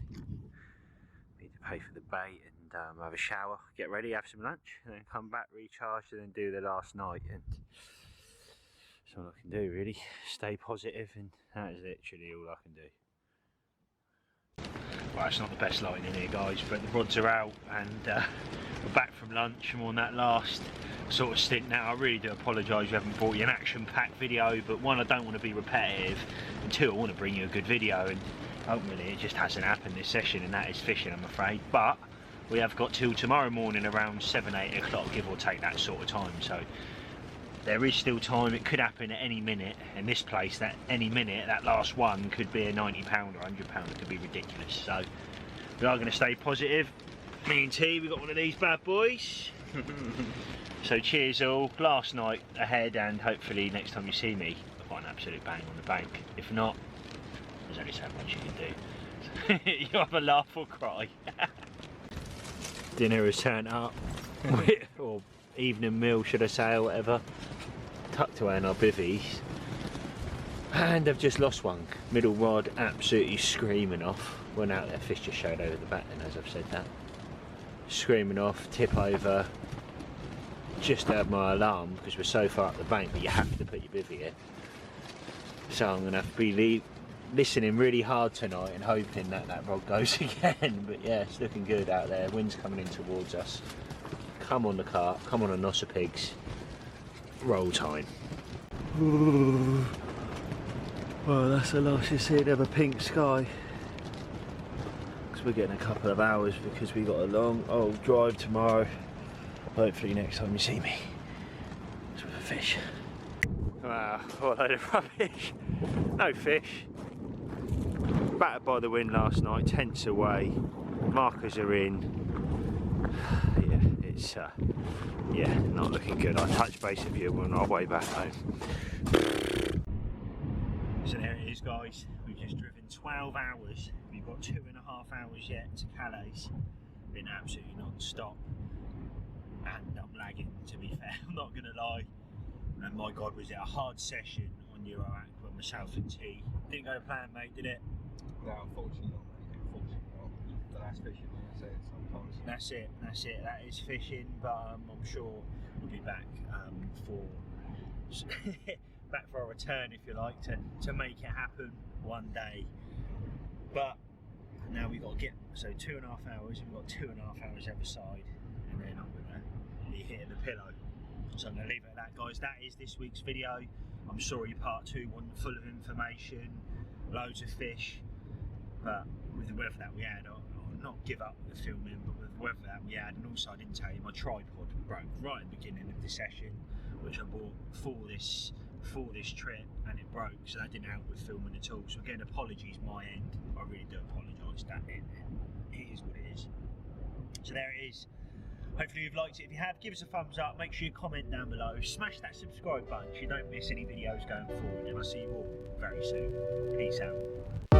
Need to pay for the bait and have a shower, get ready, have some lunch, and then come back, recharge, and then do the last night. And that's all I can do, really. Stay positive, and that is literally all I can do. Well, it's not the best lighting in here, guys, but the rods are out, and we're back from lunch. I'm on that last sort of stint now. I really do apologise we haven't brought you an action-packed video, but 1, I don't want to be repetitive, and 2, I want to bring you a good video, and ultimately it just hasn't happened this session, and that is fishing, I'm afraid. But we have got till tomorrow morning around 7-8 o'clock, give or take, that sort of time, so there is still time. It could happen at any minute, and this place, that any minute, that last one could be a £90 or £100. It could be ridiculous. So we are going to stay positive. Me and T, we got one of these bad boys. So cheers all. Last night ahead, and hopefully next time you see me, I've got an absolute bang on the bank. If not, there's only so much you can do. You have a laugh or cry. Dinner has turned up, or evening meal should I say, or whatever. Tucked away in our bivvies, and I've just lost one. Middle rod absolutely screaming off. Went out there, fish just showed over the back then, as I've said that. Screaming off, tip over. Just heard my alarm because we're so far up the bank, but you have to put your bivvy in. So I'm going to have to be listening really hard tonight and hoping that that rod goes again. But yeah, it's looking good out there. Wind's coming in towards us. Come on the carp, come on the nossapigs. Roll time. Well, that's the last you see of a pink sky. Because we're getting a couple of hours because we got a long old drive tomorrow. Hopefully next time you see me, it's with a fish. Wow, what a load of rubbish. No fish. Battered by the wind last night, tents away, markers are in. Yeah, it's yeah, not looking good. I'll touch base with you on our way back home. So there it is, guys. We've just driven 12 hours. We've got 2.5 hours yet to Calais. Been absolutely non-stop. And I'm lagging, to be fair, I'm not going to lie. And my God, was it a hard session on Euro Aqua, myself and T. Didn't go to plan, mate, did it?
No, unfortunately not. Unfortunately not. But that's fishing, I say it sometimes.
That's it, that is fishing, but I'm sure we'll be back for back for a return, if you like, to make it happen one day. But now we've got to get, so 2.5 hours, and we've got 2.5 hours either side, and then I'm going to be hitting the pillow. So I'm going to leave it at that, guys. That is this week's video. I'm sorry part 2 wasn't full of information, loads of fish, but with the weather that we had, I'll not give up the filming, but with the weather that we had, and also I didn't tell you, my tripod broke right at the beginning of the session, which I bought for this trip, and it broke, so that didn't help with filming at all. So again, apologies my end. I really do apologise. That it is what it is. So there it is. Hopefully you've liked it. If you have, give us a thumbs up, make sure you comment down below, smash that subscribe button so you don't miss any videos going forward, and I'll see you all very soon. Peace out.